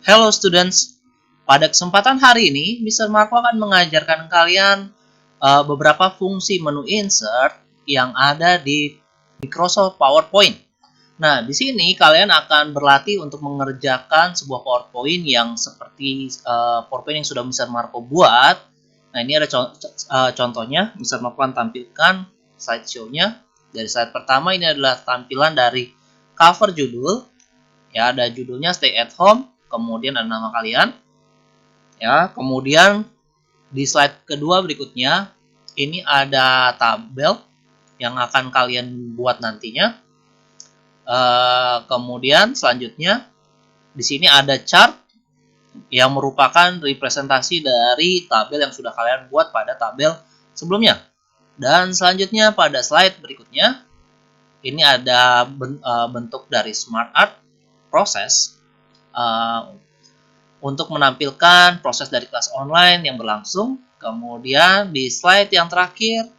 Hello students, pada kesempatan hari ini, Mr. Marco akan mengajarkan kalian beberapa fungsi menu insert yang ada di Microsoft PowerPoint. Nah, di sini kalian akan berlatih untuk mengerjakan sebuah PowerPoint yang seperti PowerPoint yang sudah Mr. Marco buat. Nah, ini ada contohnya. Mr. Marco akan tampilkan slideshow-nya. Dari slide pertama ini adalah tampilan dari cover judul. Ya, ada judulnya Stay at Home, kemudian ada nama kalian. Ya, kemudian di slide kedua berikutnya ini ada tabel yang akan kalian buat nantinya. Kemudian selanjutnya di sini ada chart yang merupakan representasi dari tabel yang sudah kalian buat pada tabel sebelumnya. Dan selanjutnya pada slide berikutnya ini ada bentuk dari Smart Art Process untuk menampilkan proses dari kelas online yang berlangsung. Kemudian di slide yang terakhir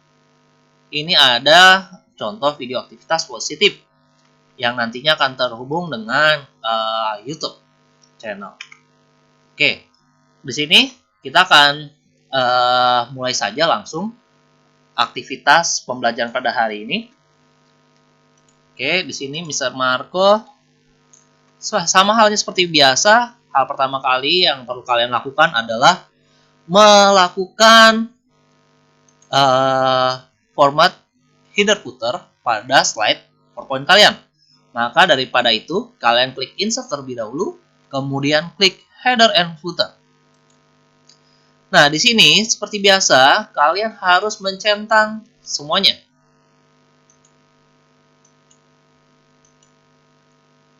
ini ada contoh video aktivitas positif yang nantinya akan terhubung dengan YouTube channel. Oke, di sini kita akan mulai saja langsung aktivitas pembelajaran pada hari ini. Oke, di sini Mr. Marco sama halnya seperti biasa. Hal pertama kali yang perlu kalian lakukan adalah melakukan format header footer pada slide PowerPoint kalian. Maka daripada itu, kalian klik insert terlebih dahulu, kemudian klik header and footer. Nah, di sini seperti biasa, kalian harus mencentang semuanya.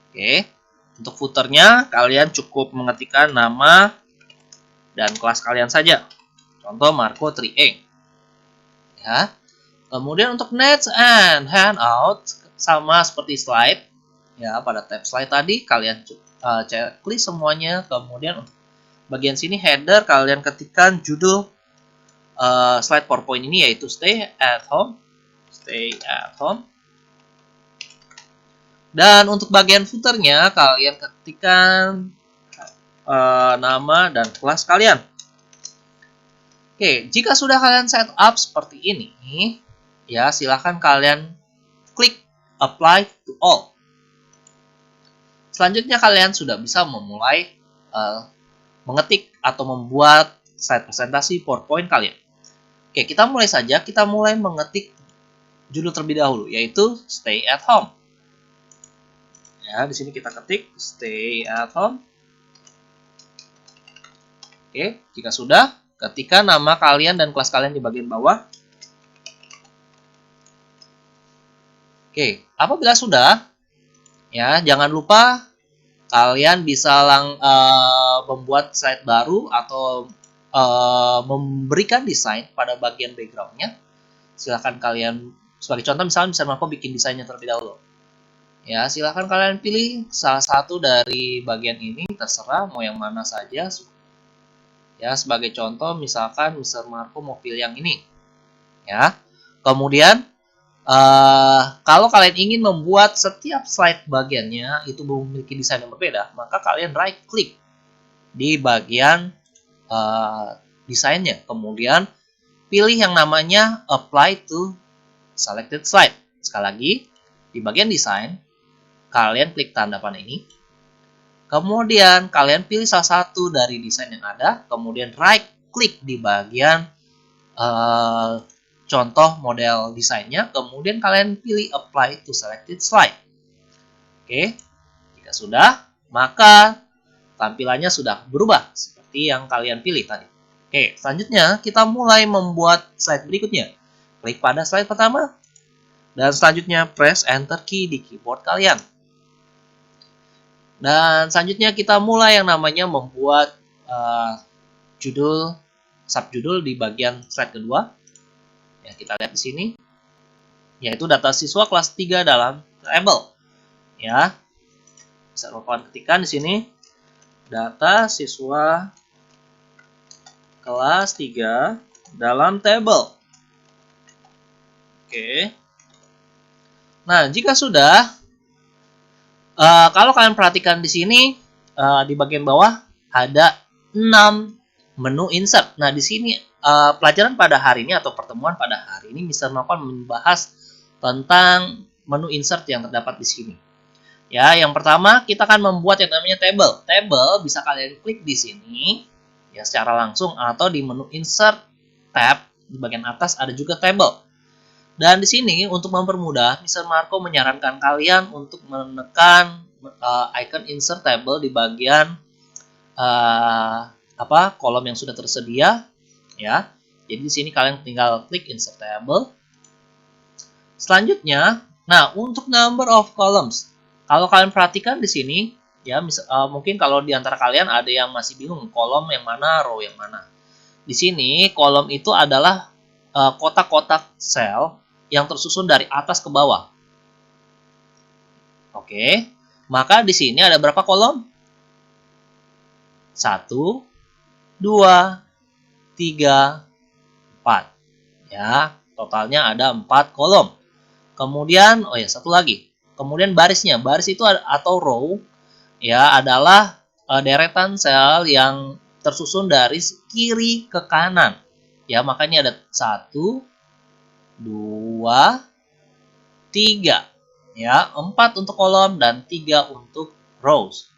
Oke, untuk footernya kalian cukup mengetikkan nama dan kelas kalian saja. Contoh Marco 3A. Ya. Kemudian untuk notes and handout sama seperti slide. Ya, pada tab slide tadi kalian klik semuanya. Kemudian untuk bagian sini header kalian ketikkan judul slide PowerPoint ini yaitu Stay at Home. Stay at Home. Dan untuk bagian footernya kalian ketikkan nama dan kelas kalian. Oke, jika sudah kalian setup seperti ini, ya silahkan kalian klik Apply to All. Selanjutnya kalian sudah bisa memulai mengetik atau membuat slide presentasi PowerPoint kalian. Oke, kita mulai saja. Kita mulai mengetik judul terlebih dahulu, yaitu Stay at Home. Ya, di sini kita ketik Stay at Home. Oke, jika sudah, ketikkan nama kalian dan kelas kalian di bagian bawah. Oke, apabila sudah, ya jangan lupa kalian bisa membuat slide baru atau memberikan desain pada bagian backgroundnya. Silahkan kalian, sebagai contoh misalnya bisa Marco bikin desainnya terlebih dahulu. Ya, silahkan kalian pilih salah satu dari bagian ini, terserah mau yang mana saja. Ya, sebagai contoh misalkan Mr. Marco mau pilih yang ini. Ya, kemudian kalau kalian ingin membuat setiap slide bagiannya itu memiliki desain yang berbeda, maka kalian right click di bagian desainnya. Kemudian pilih yang namanya Apply to Selected Slide. Sekali lagi, di bagian desain, kalian klik tanda panah ini. Kemudian kalian pilih salah satu dari desain yang ada. Kemudian right click di bagian contoh model desainnya. Kemudian kalian pilih Apply to Selected Slide. Oke, jika sudah, maka tampilannya sudah berubah seperti yang kalian pilih tadi. Oke, selanjutnya kita mulai membuat slide berikutnya. Klik pada slide pertama. Dan selanjutnya press Enter key di keyboard kalian. Dan selanjutnya kita mulai yang namanya membuat subjudul di bagian slide kedua. Ya, kita lihat di sini, yaitu data siswa kelas 3 dalam tabel. Ya, bisa kalian ketikkan di sini, data siswa kelas 3 dalam tabel. Oke. Nah, jika sudah, kalau kalian perhatikan di sini, di bagian bawah ada 6 menu insert. Nah, di sini pelajaran pada hari ini atau pertemuan pada hari ini Mr. Malcolm membahas tentang menu insert yang terdapat di sini. Ya, yang pertama kita akan membuat yang namanya table. Table bisa kalian klik di sini ya secara langsung atau di menu insert tab di bagian atas ada juga table. Dan di sini untuk mempermudah, Mr. Marco menyarankan kalian untuk menekan icon insert table di bagian kolom yang sudah tersedia ya. Jadi di sini kalian tinggal klik insert table. Selanjutnya, nah untuk number of columns, kalau kalian perhatikan di sini ya, mungkin kalau di antara kalian ada yang masih bingung kolom yang mana, row yang mana. Di sini kolom itu adalah kotak-kotak sel yang tersusun dari atas ke bawah. Oke, maka di sini ada berapa kolom? 1, 2, 3, 4. Ya, totalnya ada 4 kolom. Kemudian, satu lagi. Kemudian barisnya, baris itu atau row ya adalah deretan sel yang tersusun dari kiri ke kanan. Ya, makanya ada 1, 2, 3. Ya, 4 untuk kolom dan 3 untuk rows.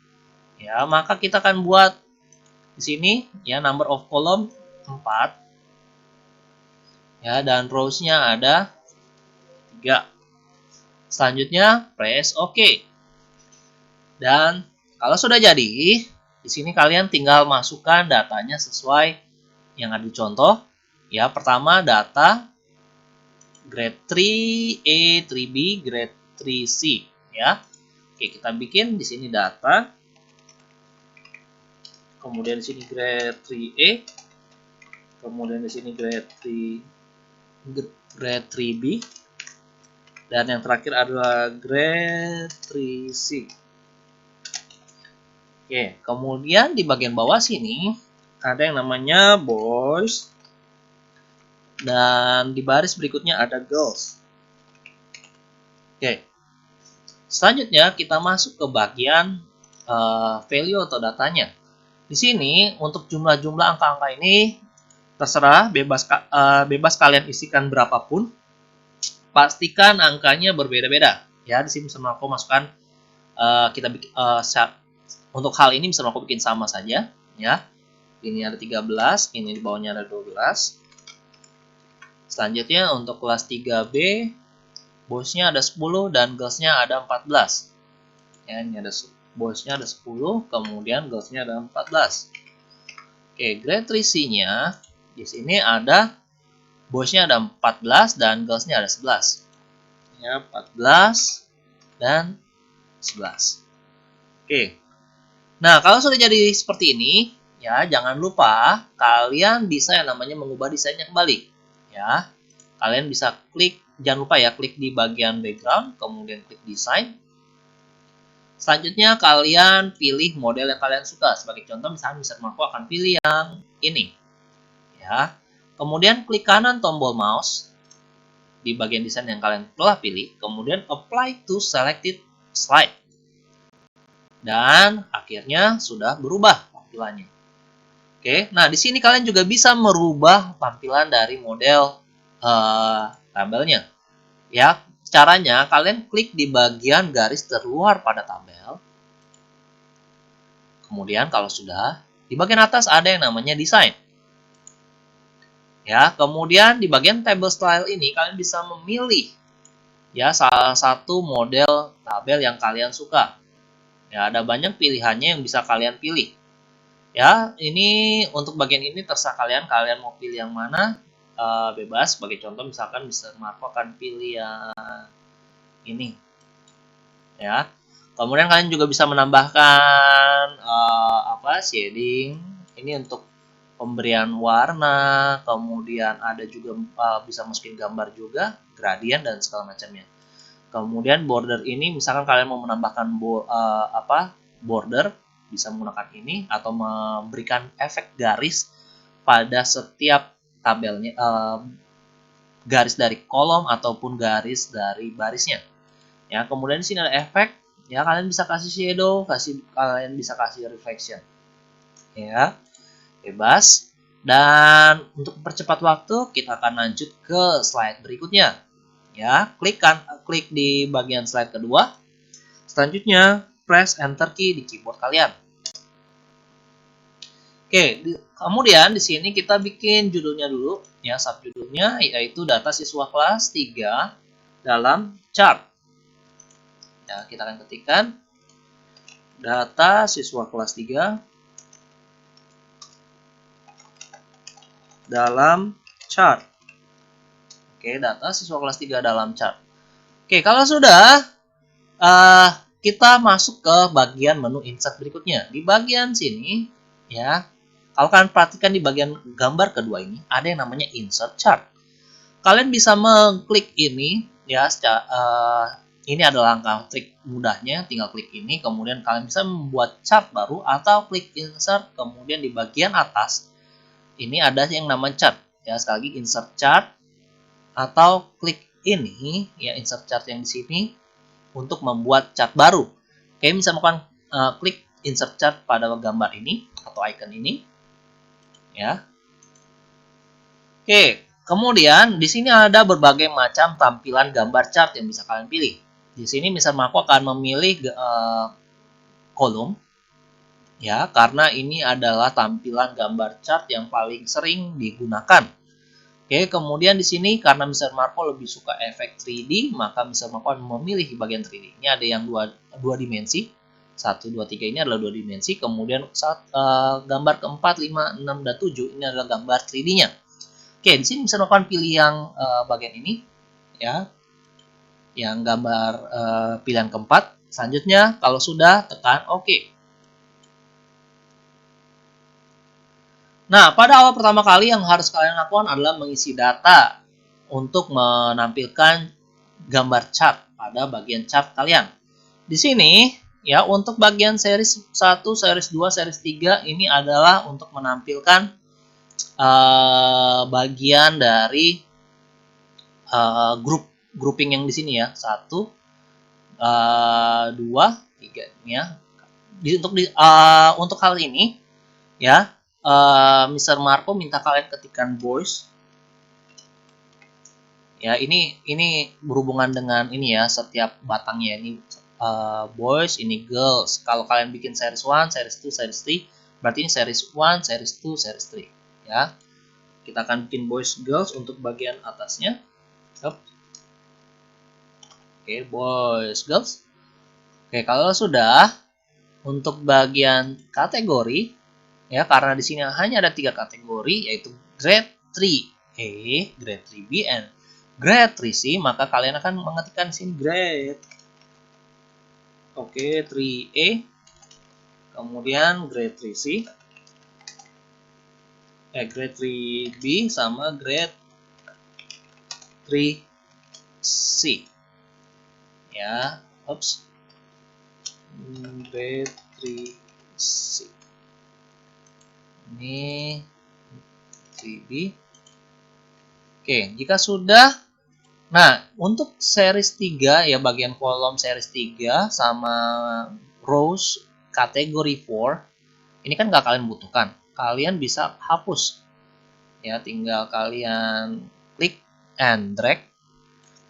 Ya, maka kita akan buat di sini ya number of column 4. Ya, dan rows-nya ada 3. Selanjutnya press OK. Dan kalau sudah jadi, di sini kalian tinggal masukkan datanya sesuai yang ada di contoh. Ya, pertama data grade 3A, 3B, grade 3C ya. Oke, kita bikin di sini data. Kemudian di sini grade 3A. Kemudian di sini grade 3B. Dan yang terakhir adalah grade 3C. Oke, kemudian di bagian bawah sini ada yang namanya boys. Dan di baris berikutnya ada girls. Oke. Selanjutnya kita masuk ke bagian value atau datanya. Di sini untuk jumlah-jumlah angka-angka ini terserah, bebas kalian isikan berapapun. Pastikan angkanya berbeda-beda. Ya, di sini sama aku masukkan untuk hal ini bisa aku bikin sama saja ya. Ini ada 13, ini di bawahnya ada 12. Selanjutnya untuk kelas 3B, boysnya ada 10 dan girlsnya ada 14. Ya, ini ada boysnya ada 10, kemudian girlsnya ada 14. Oke, grade 3C-nya di sini ada boysnya ada 14 dan girlsnya ada 11. Ya, 14 dan 11. Oke. Nah, kalau sudah jadi seperti ini, ya jangan lupa kalian bisa yang namanya mengubah desainnya kembali. Ya, kalian bisa klik, jangan lupa ya klik di bagian background, kemudian klik desain. Selanjutnya kalian pilih model yang kalian suka. Sebagai contoh, misalnya Mr. Marco akan pilih yang ini. Ya, kemudian klik kanan tombol mouse di bagian desain yang kalian telah pilih, kemudian apply to selected slide. Dan akhirnya sudah berubah tampilannya. Oke, nah di sini kalian juga bisa merubah tampilan dari model tabelnya. Ya, caranya kalian klik di bagian garis terluar pada tabel. Kemudian kalau sudah, di bagian atas ada yang namanya desain. Ya, kemudian di bagian table style ini kalian bisa memilih ya salah satu model tabel yang kalian suka. Ya, ada banyak pilihannya yang bisa kalian pilih. Ya, ini untuk bagian ini terserah kalian mau pilih yang mana, bebas. Sebagai contoh misalkan Mr. Marco akan pilih yang ini. Ya. Kemudian kalian juga bisa menambahkan shading. Ini untuk pemberian warna, kemudian ada juga bisa masukin gambar juga, gradient dan segala macamnya. Kemudian border ini misalkan kalian mau menambahkan border, bisa menggunakan ini atau memberikan efek garis pada setiap tabelnya, garis dari kolom ataupun garis dari barisnya. Ya, kemudian di sini ada efek Ya, kalian bisa kasih shadow, kalian bisa kasih reflection. Ya, bebas. Dan untuk mempercepat waktu, kita akan lanjut ke slide berikutnya. Ya, klik di bagian slide kedua. Selanjutnya, press enter key di keyboard kalian. Oke, kemudian di sini kita bikin judulnya dulu, ya, subjudulnya yaitu data siswa kelas 3 dalam chart. Ya, kita akan ketikkan data siswa kelas 3 dalam chart. Oke, data siswa kelas 3 dalam chart. Oke, kalau sudah, kita masuk ke bagian menu insert berikutnya. Di bagian sini, ya, kalau kalian perhatikan di bagian gambar kedua ini, ada yang namanya insert chart. Kalian bisa mengklik ini, ya, ini adalah langkah trik mudahnya, tinggal klik ini, kemudian kalian bisa membuat chart baru, atau klik insert, kemudian di bagian atas, ini ada yang namanya chart. Ya, sekali lagi insert chart, atau klik ini, ya, insert chart yang di sini, untuk membuat chart baru. Oke, bisa melakukan klik insert chart pada gambar ini, atau icon ini. Ya. Oke, kemudian di sini ada berbagai macam tampilan gambar chart yang bisa kalian pilih. Di sini misalnya aku akan memilih kolom, ya, karena ini adalah tampilan gambar chart yang paling sering digunakan. Oke, kemudian di sini karena Mr. Marco lebih suka efek 3D, maka Mr. Marco memilih bagian 3D. Ini ada yang dua dimensi. 1, 2, 3 ini adalah 2 dimensi. Kemudian gambar keempat, 5, 6, dan 7 ini adalah gambar 3D-nya. Oke, di sini Mr. Marco pilih yang bagian ini, ya, yang gambar pilihan keempat. Selanjutnya, kalau sudah, tekan OK. Nah, pada awal pertama kali yang harus kalian lakukan adalah mengisi data untuk menampilkan gambar chart pada bagian chart kalian. Di sini, ya, untuk bagian series 1, series 2, series 3 ini adalah untuk menampilkan bagian dari grouping yang di sini, ya. 1, 2, 3, ya. Untuk hal ini, ya, Mr. Marco minta kalian ketikkan boys. Ya, ini berhubungan dengan ini, ya, setiap batangnya ini boys, ini girls. Kalau kalian bikin series 1, series 2, series 3, berarti ini series 1, series 2, series 3, ya. Kita akan bikin boys, girls untuk bagian atasnya. Oke, boys, girls. Oke, kalau sudah, untuk bagian kategori, ya, karena di sini hanya ada 3 kategori, yaitu grade 3A, grade 3B, and grade 3C, maka kalian akan mengetikkan sini grade. Oke, 3A, kemudian grade 3C, grade 3B sama grade 3C. Ya, oops. Grade 3C. Ini 3B. Oke, jika sudah, nah, untuk series 3, ya, bagian kolom series 3 sama rows kategori 4, ini kan nggak kalian butuhkan. Kalian bisa hapus. Ya, tinggal kalian klik and drag,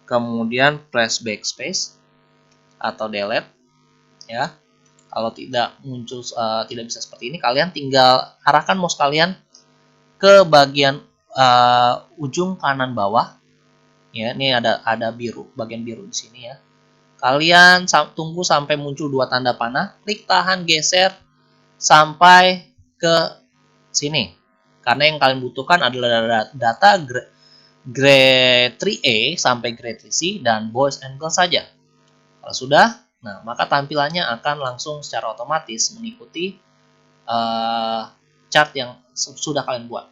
kemudian press backspace atau delete, ya. Kalau tidak muncul, tidak bisa seperti ini, kalian tinggal arahkan mouse kalian ke bagian ujung kanan bawah. Ya, ini ada biru, bagian biru di sini, ya. Kalian tunggu sampai muncul 2 tanda panah, klik tahan, geser sampai ke sini. Karena yang kalian butuhkan adalah data grade 3A sampai grade 3C dan boys and girls saja. Kalau sudah, nah, maka tampilannya akan langsung secara otomatis mengikuti chart yang sudah kalian buat,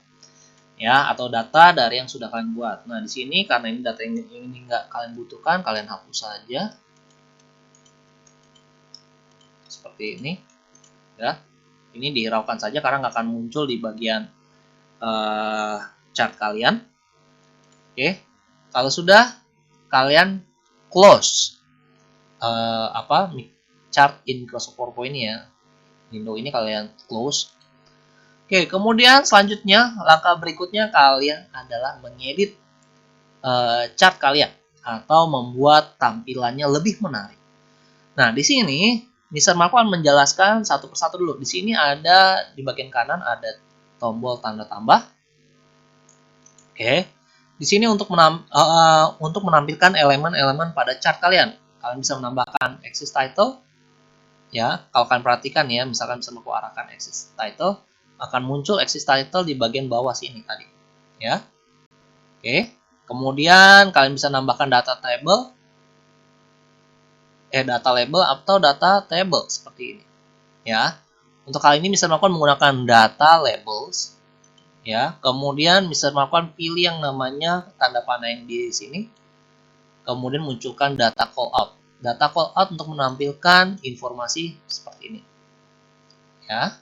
ya, atau data dari yang sudah kalian buat. Nah, di sini karena ini data yang ini nggak kalian butuhkan, kalian hapus saja seperti ini, ya. Ini dihiraukan saja karena nggak akan muncul di bagian chart kalian. Oke, kalau sudah, kalian close chart in Microsoft PowerPoint ya. Window ini kalian close. Oke, kemudian selanjutnya langkah berikutnya kalian adalah mengedit chart kalian atau membuat tampilannya lebih menarik. Nah, di sini Mr. Marco akan menjelaskan satu persatu dulu. Di sini ada di bagian kanan ada tombol tanda tambah. Oke. Di sini untuk menampilkan elemen-elemen pada chart kalian. Kalian bisa menambahkan axis title. Ya, kalau kalian perhatikan ya, misalkan Mr. Marco arahkan axis title, akan muncul axis title di bagian bawah sini tadi. Ya. Oke. Kemudian kalian bisa nambahkan data label atau data table seperti ini. Ya. Untuk kali ini Mr. Marco menggunakan data labels. Ya. Kemudian Mr. Marco pilih yang namanya tanda panah yang di sini. Kemudian munculkan data callout. Data callout untuk menampilkan informasi seperti ini. Ya.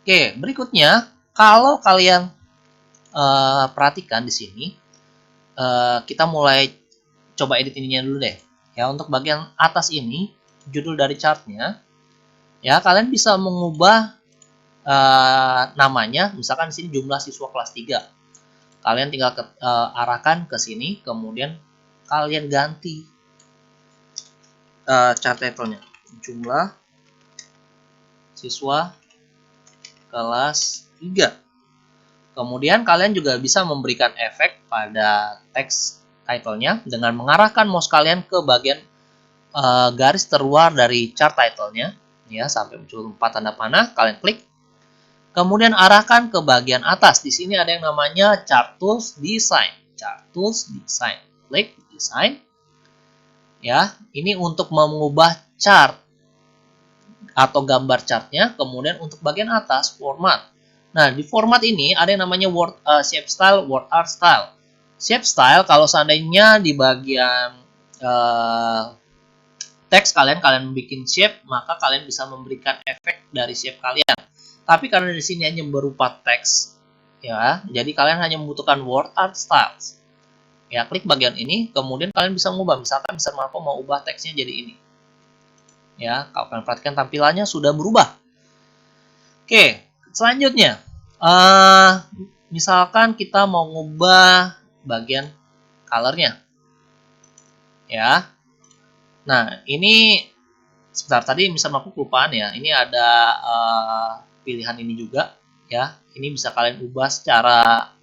Oke, berikutnya kalau kalian perhatikan di sini, kita mulai coba edit ininya dulu deh. Ya, untuk bagian atas ini, judul dari chartnya, ya kalian bisa mengubah namanya, misalkan di sini jumlah siswa kelas 3. Kalian tinggal arahkan ke sini, kemudian kalian ganti chart title-nya, jumlah siswa kelas 3. Kemudian kalian juga bisa memberikan efek pada teks title-nya dengan mengarahkan mouse kalian ke bagian garis terluar dari chart title-nya ya sampai muncul 4 tanda panah, kalian klik. Kemudian arahkan ke bagian atas. Di sini ada yang namanya Chart Tools Design. Chart Tools Design. Klik Design. Ya, ini untuk mengubah chart atau gambar chartnya. Kemudian untuk bagian atas format. Nah, di format ini ada yang namanya Shape Style, Word Art Style. Shape Style kalau seandainya di bagian teks kalian bikin shape, maka kalian bisa memberikan efek dari shape kalian. Tapi karena di sini hanya berupa teks, ya, jadi kalian hanya membutuhkan Word Art Styles. Ya, klik bagian ini, kemudian kalian bisa mengubah. Misalkan Mr. Marco mau ubah teksnya jadi ini. Ya, kalau kalian perhatikan tampilannya sudah berubah. Oke. Selanjutnya, misalkan kita mau ngubah bagian colornya, ya. Nah, ini sebentar tadi misalnya aku kelupaan ya. Ini ada pilihan ini juga, ya. Ini bisa kalian ubah secara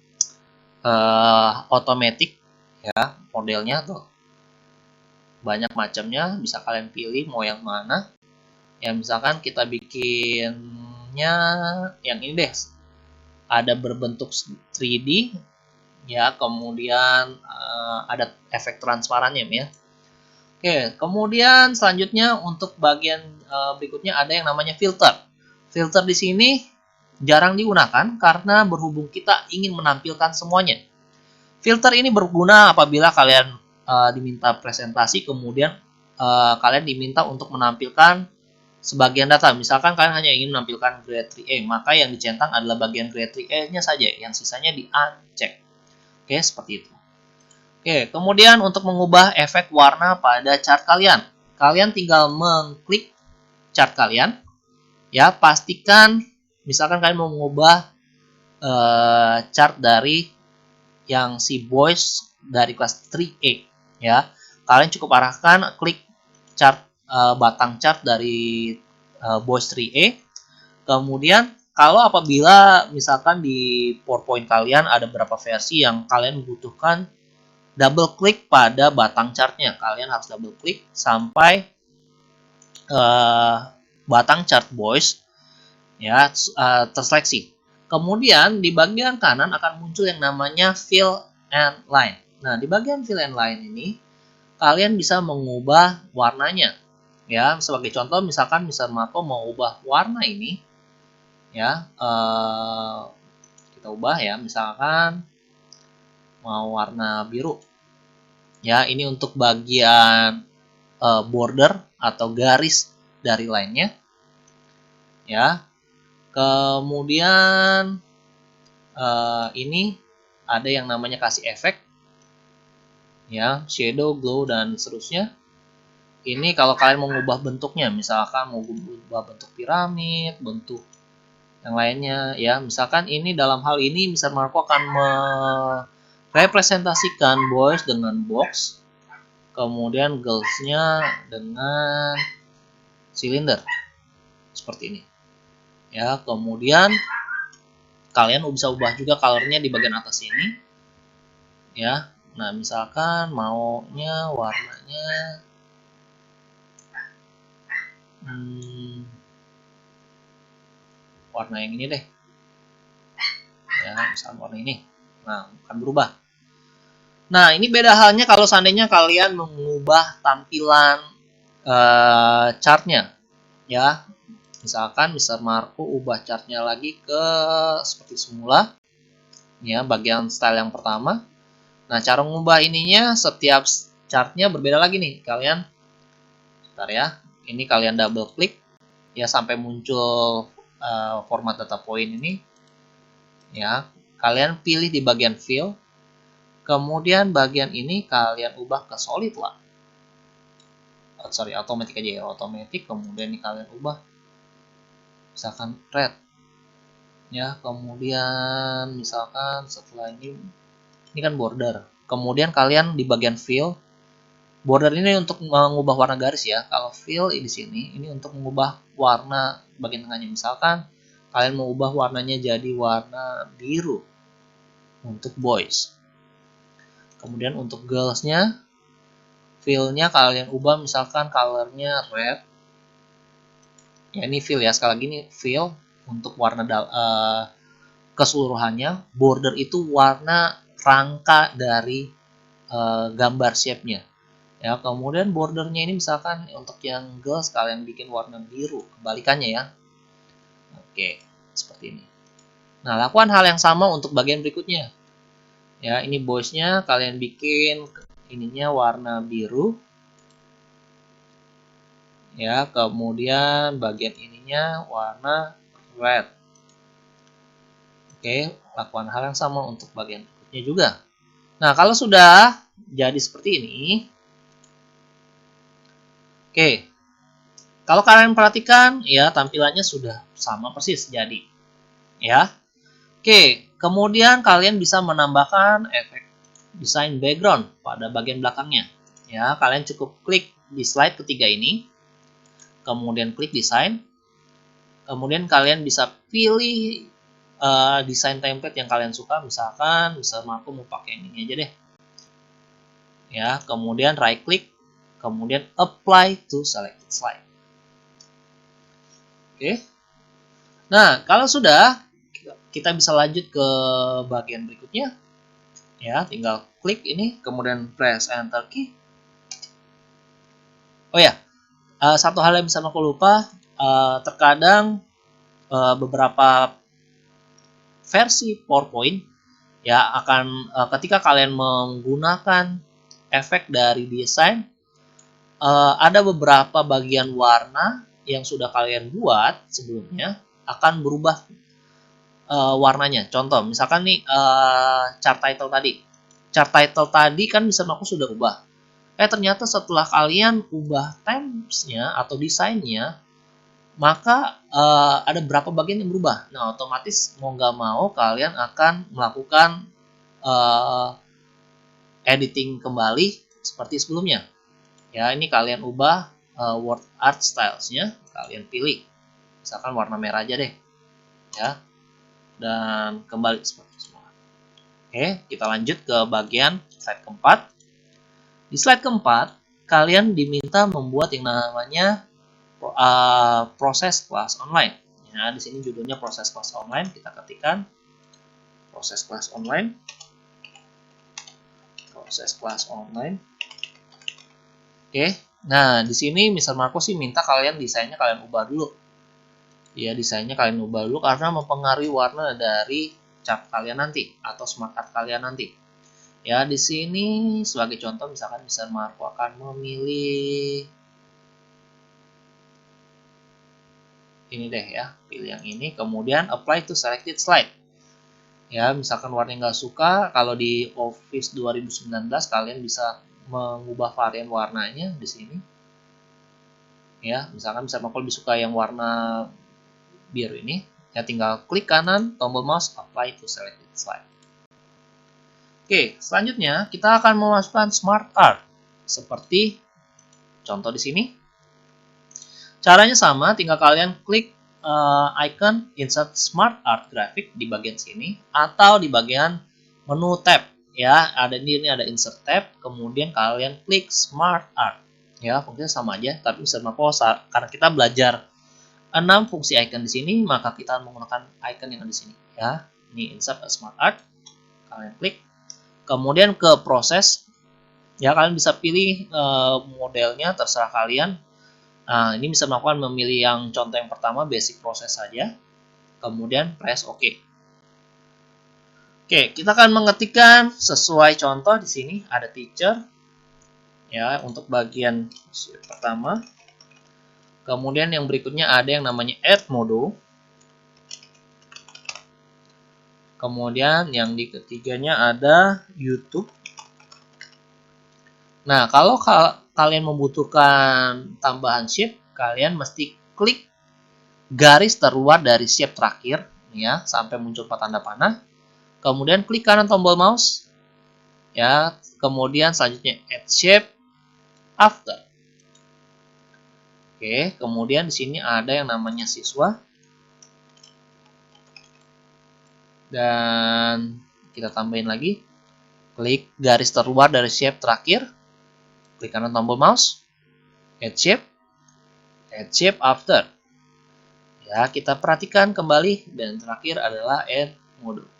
otomatis, ya. Modelnya tuh banyak macamnya, bisa kalian pilih mau yang mana. Ya, misalkan kita bikinnya yang ini deh. Ada berbentuk 3D ya, kemudian ada efek transparannya ya. Oke, kemudian selanjutnya untuk bagian berikutnya ada yang namanya filter. Filter di sini jarang digunakan karena berhubung kita ingin menampilkan semuanya. Filter ini berguna apabila kalian diminta presentasi, kemudian kalian diminta untuk menampilkan sebagian data. Misalkan kalian hanya ingin menampilkan grade 3A, maka yang dicentang adalah bagian grade 3A-nya saja, yang sisanya di-uncheck. Oke, seperti itu. Oke, kemudian untuk mengubah efek warna pada chart kalian, kalian tinggal mengklik chart kalian. Ya, pastikan misalkan kalian mau mengubah chart dari yang si boys dari kelas 3A, ya. Kalian cukup arahkan klik chart batang chart dari boys 3A. Kemudian kalau apabila misalkan di PowerPoint kalian ada beberapa versi yang kalian butuhkan double klik pada batang chartnya, kalian harus double klik sampai batang chart boys ya terseleksi. Kemudian di bagian kanan akan muncul yang namanya fill and line. Nah, di bagian fill and line ini kalian bisa mengubah warnanya. Ya, sebagai contoh misalkan Mr. Marco mau ubah warna ini, ya, kita ubah ya, misalkan mau warna biru. Ya, ini untuk bagian border atau garis dari line-nya. Ya, kemudian ini ada yang namanya kasih efek, ya, shadow, glow dan seterusnya. Ini kalau kalian mau mengubah bentuknya, misalkan mau mengubah bentuk piramid, bentuk yang lainnya ya. Misalkan ini dalam hal ini Mr. Marco akan merepresentasikan boys dengan box, kemudian girls-nya dengan silinder seperti ini. Ya, kemudian kalian bisa ubah juga colornya di bagian atas ini. Ya. Nah, misalkan maunya warnanya warna yang ini deh. Ya, misalkan warna ini. Nah, akan berubah. Nah, ini beda halnya kalau seandainya kalian mengubah tampilan chartnya. Ya, misalkan Mr. Marco ubah chartnya lagi ke seperti semula. Ya, bagian style yang pertama. Nah, cara mengubah ininya setiap chartnya berbeda lagi nih. Kalian, bentar ya. Ini kalian double klik ya sampai muncul format data point ini. Ya, kalian pilih di bagian fill. Kemudian bagian ini kalian ubah ke solid lah. Automatic aja ya, automatic. Kemudian ini kalian ubah misalkan red. Ya, kemudian misalkan setelah ini kan border. Kemudian kalian di bagian fill, border ini untuk mengubah warna garis ya. Kalau fill di sini ini untuk mengubah warna bagian tengahnya. Misalkan kalian mau ubah warnanya jadi warna biru untuk boys. Kemudian untuk girls-nya, fill-nya kalian ubah misalkan color-nya red. Ya, ini fill ya, sekali lagi ini fill untuk warna keseluruhannya. Border itu warna rangka dari gambar shape-nya. Ya, kemudian bordernya ini misalkan untuk yang girls kalian bikin warna biru, kebalikannya ya. Oke, seperti ini. Nah, lakukan hal yang sama untuk bagian berikutnya. Ya, ini boys-nya kalian bikin ininya warna biru. Ya, kemudian bagian ininya warna red. Oke, lakukan hal yang sama untuk bagian berikutnya juga. Nah, kalau sudah jadi seperti ini, oke, kalau kalian perhatikan, ya tampilannya sudah sama persis jadi, ya. Oke, kemudian kalian bisa menambahkan efek desain background pada bagian belakangnya. Ya, kalian cukup klik di slide ketiga ini, kemudian klik desain, kemudian kalian bisa pilih desain template yang kalian suka. Misalkan aku mau pakai ini aja deh. Ya, kemudian right click, kemudian apply to selected slide. Oke. Nah, kalau sudah, kita bisa lanjut ke bagian berikutnya. Ya, tinggal klik ini, kemudian press enter key. Oh ya, satu hal yang bisa aku lupa, terkadang beberapa versi PowerPoint ya akan ketika kalian menggunakan efek dari desain, ada beberapa bagian warna yang sudah kalian buat sebelumnya akan berubah warnanya. Contoh, misalkan nih chart title tadi. Chart title tadi kan bisa aku sudah ubah. Ternyata setelah kalian ubah template-nya atau desainnya, maka ada beberapa bagian yang berubah. Nah, otomatis mau nggak mau kalian akan melakukan editing kembali seperti sebelumnya. Ya, ini kalian ubah word art styles-nya, kalian pilih. Misalkan warna merah aja deh. Ya. Dan kembali seperti semula. Oke, kita lanjut ke bagian slide keempat. Di slide keempat, kalian diminta membuat yang namanya proses kelas online. Ya, di sini judulnya proses kelas online. Kita ketikkan proses kelas online. Proses kelas online. Oke, nah di sini Mr. Marco sih minta kalian desainnya kalian ubah dulu. Ya, desainnya kalian ubah dulu karena mempengaruhi warna dari chart kalian nanti atau smart card kalian nanti. Ya, di sini sebagai contoh misalkan Mr. Marco akan memilih ini deh ya, pilih yang ini, kemudian apply to selected slide. Ya, misalkan warna yang nggak suka, kalau di Office 2019 kalian bisa mengubah varian warnanya di sini. Ya, misalkan Mr. Marco lebih suka yang warna biru ini, ya tinggal klik kanan tombol mouse apply to selected slide. Oke, selanjutnya kita akan memasukkan smart art seperti contoh di sini. Caranya sama, tinggal kalian klik icon insert smart art graphic di bagian sini atau di bagian menu tab. Ya, ada ini ada insert tab, kemudian kalian klik smart art. Ya, fungsinya sama aja, tapi Mr. Marco karena kita belajar 6 fungsi icon di sini, maka kita menggunakan icon yang ada di sini. Ya, ini insert smart art, kalian klik. Kemudian ke proses, ya kalian bisa pilih modelnya, terserah kalian. Nah, ini bisa melakukan memilih yang contoh yang pertama, basic proses saja. Kemudian press OK. Oke, kita akan mengetikkan sesuai contoh di sini ada teacher. Ya, untuk bagian pertama. Kemudian yang berikutnya ada yang namanya add module. Kemudian yang di ketiganya ada YouTube. Nah, kalau kalian membutuhkan tambahan shape, kalian mesti klik garis terluar dari shape terakhir, ya, sampai muncul tanda panah. Kemudian klik kanan tombol mouse, ya. Kemudian selanjutnya add shape after. Oke, kemudian di sini ada yang namanya siswa. Dan kita tambahin lagi. Klik garis terluar dari shape terakhir. Klik kanan tombol mouse. Add shape after. Ya, kita perhatikan kembali. Dan terakhir adalah add module.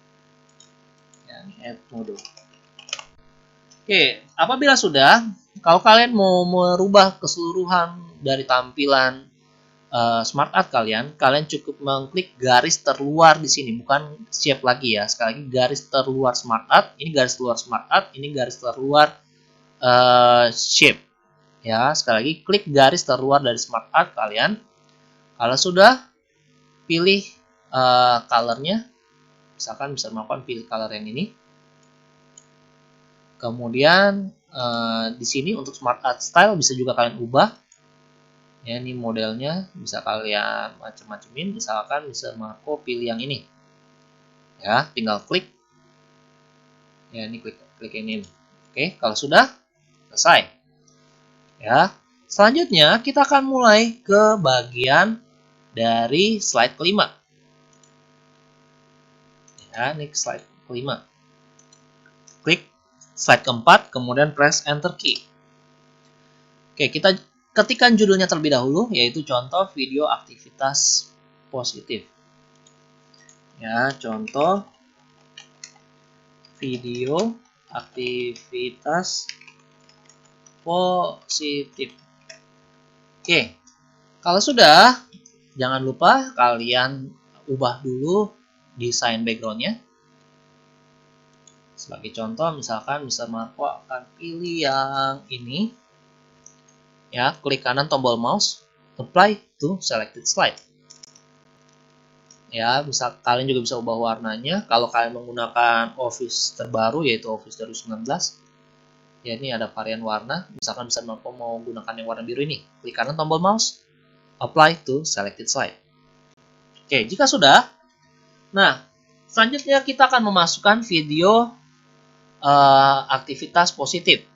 Ya, add module. Oke, apabila sudah, kalau kalian mau merubah keseluruhan dari tampilan smart art kalian cukup mengklik garis terluar di sini, bukan shape lagi ya. Sekali lagi garis terluar smart art, ini garis terluar smart art, ini garis terluar shape. Ya, sekali lagi klik garis terluar dari smart art kalian. Kalau sudah, pilih colornya, misalkan bisa melakukan pilih color yang ini. Kemudian di sini untuk smart art style bisa juga kalian ubah. Ya, ini modelnya bisa kalian macam-macamin, misalkan Mr. Marco pilih yang ini. Ya, tinggal klik. Ya, ini klik ini. Oke, kalau sudah selesai. Ya. Selanjutnya kita akan mulai ke bagian dari slide kelima. Ya, ini slide kelima. Klik slide keempat, kemudian press enter key. Oke, kita ketikkan judulnya terlebih dahulu, yaitu contoh video aktivitas positif. Ya, contoh video aktivitas positif. Oke, kalau sudah, jangan lupa kalian ubah dulu desain backgroundnya. Sebagai contoh, misalkan Mr. Marco akan pilih yang ini. Ya, klik kanan tombol mouse, apply to selected slide. Ya, bisa kalian juga bisa ubah warnanya. Kalau kalian menggunakan Office terbaru yaitu Office 2019, ya ini ada varian warna. Misalkan Mr. Marco mau gunakan yang warna biru ini, klik kanan tombol mouse, apply to selected slide. Oke, jika sudah, nah selanjutnya kita akan memasukkan video aktivitas positif.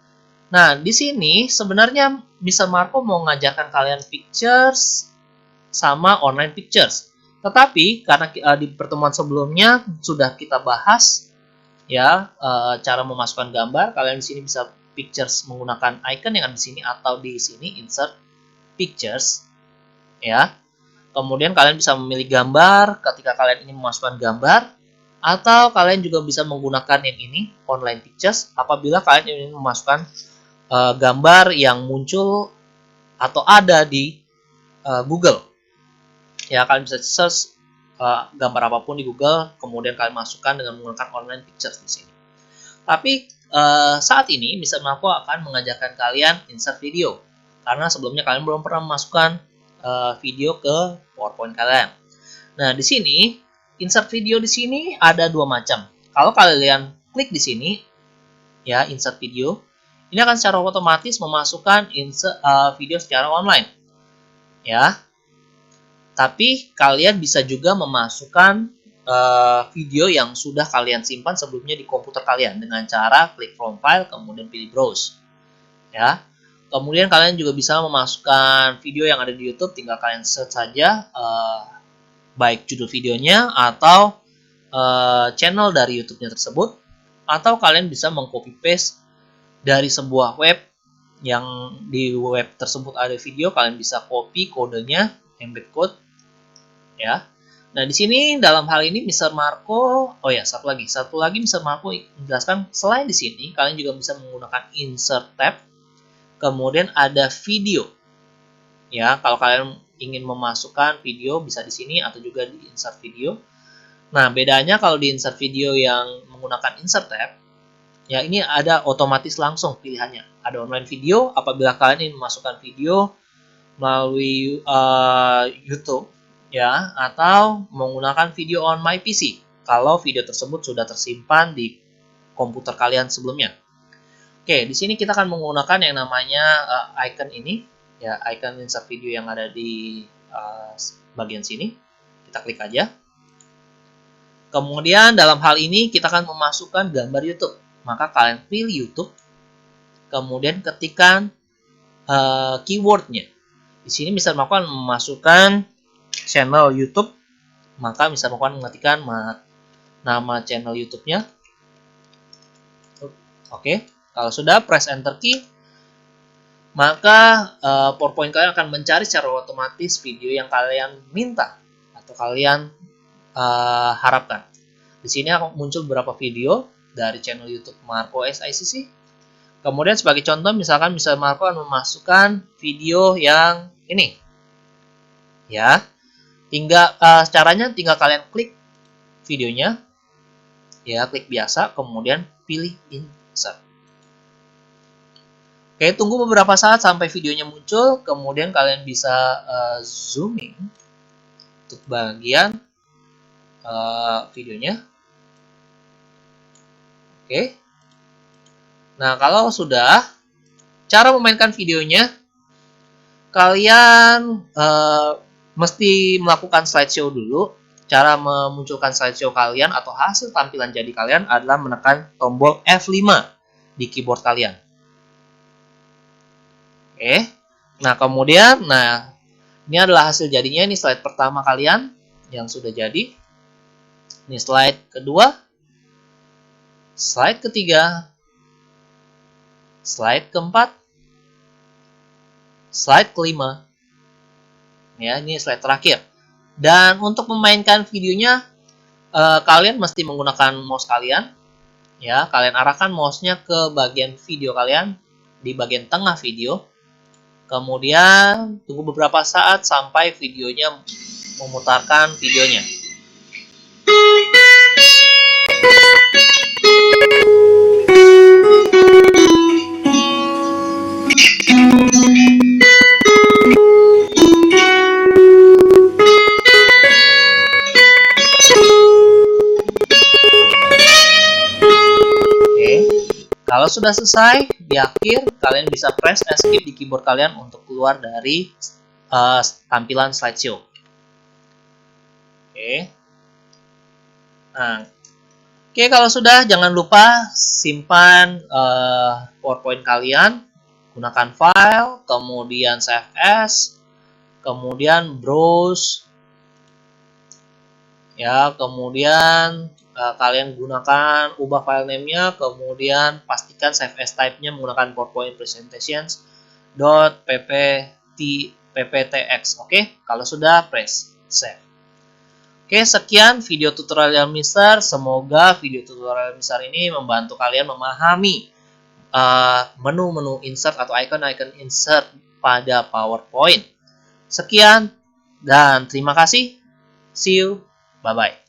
Nah, di sini sebenarnya Mr. Marco mau mengajarkan kalian pictures sama online pictures. Tetapi karena di pertemuan sebelumnya sudah kita bahas ya cara memasukkan gambar, kalian di sini bisa pictures menggunakan icon yang ada di sini atau di sini insert pictures ya. Kemudian kalian bisa memilih gambar ketika kalian ingin memasukkan gambar, atau kalian juga bisa menggunakan yang ini online pictures apabila kalian ingin memasukkan gambar yang muncul atau ada di Google. Ya, kalian bisa search gambar apapun di Google, kemudian kalian masukkan dengan menggunakan online pictures di sini. Tapi saat ini Mr. Marco akan mengajarkan kalian insert video, karena sebelumnya kalian belum pernah memasukkan video ke PowerPoint kalian. Nah, di sini insert video di sini ada dua macam. Kalau kalian klik di sini, ya insert video, ini akan secara otomatis memasukkan video secara online. ya. Tapi kalian bisa juga memasukkan video yang sudah kalian simpan sebelumnya di komputer kalian dengan cara klik from file kemudian pilih browse, ya. Kemudian kalian juga bisa memasukkan video yang ada di YouTube, tinggal kalian search saja baik judul videonya atau channel dari YouTube-nya tersebut, atau kalian bisa mengcopy paste dari sebuah web yang di web tersebut ada video, kalian bisa copy kodenya, embed code, ya. Nah, di sini dalam hal ini Mr. Marco, satu lagi Mr. Marco menjelaskan selain di sini kalian juga bisa menggunakan insert tab, kemudian ada video. Ya, kalau kalian ingin memasukkan video bisa di sini atau juga di insert video. Nah, bedanya kalau di insert video yang menggunakan insert tab, ya ini ada otomatis langsung pilihannya. Ada online video apabila kalian ingin memasukkan video melalui YouTube, ya, atau menggunakan video on my PC kalau video tersebut sudah tersimpan di komputer kalian sebelumnya. Oke, di sini kita akan menggunakan yang namanya icon ini, ya, icon insert video yang ada di bagian sini. Kita klik aja. Kemudian dalam hal ini kita akan memasukkan gambar YouTube. Maka kalian pilih YouTube, kemudian ketikkan keywordnya. Di sini Mr. Marco akan memasukkan channel YouTube, maka Mr. Marco akan mengetikkan nama channel YouTube-nya. Oke, kalau sudah press enter key, maka PowerPoint kalian akan mencari secara otomatis video yang kalian minta atau kalian harapkan. Di sini akan muncul beberapa video dari channel YouTube Marco SICC. Kemudian sebagai contoh, misalkan Mr. Marco akan memasukkan video yang ini, ya. Caranya tinggal kalian klik videonya, ya, klik biasa, kemudian pilih insert. Oke, tunggu beberapa saat sampai videonya muncul, kemudian kalian bisa zooming untuk bagian videonya. Oke. Nah, kalau sudah, cara memainkan videonya, kalian mesti melakukan slideshow dulu. Cara memunculkan slideshow kalian atau hasil tampilan jadi kalian adalah menekan tombol F5 di keyboard kalian. Oke. Nah, kemudian, ini adalah hasil jadinya. Ini slide pertama kalian yang sudah jadi. Ini slide kedua, slide ketiga, slide keempat, slide kelima. Ya, ini slide terakhir. Dan untuk memainkan videonya, kalian mesti menggunakan mouse kalian. Ya, kalian arahkan mouse-nya ke bagian video kalian di bagian tengah video. Kemudian tunggu beberapa saat sampai videonya memutarkan videonya. Kalau sudah selesai, di akhir kalian bisa press escape di keyboard kalian untuk keluar dari tampilan slideshow. Oke. Nah, kalau sudah, jangan lupa simpan PowerPoint kalian, gunakan file, kemudian save as, kemudian browse, ya, kemudian kalian gunakan ubah file name-nya, kemudian pastikan save as type-nya menggunakan PowerPoint presentations.pptx. Oke, kalau sudah press save. Oke, sekian video tutorial Mister. Semoga video tutorial Mister ini membantu kalian memahami menu-menu insert atau icon-icon insert pada PowerPoint. Sekian dan terima kasih. See you. Bye-bye.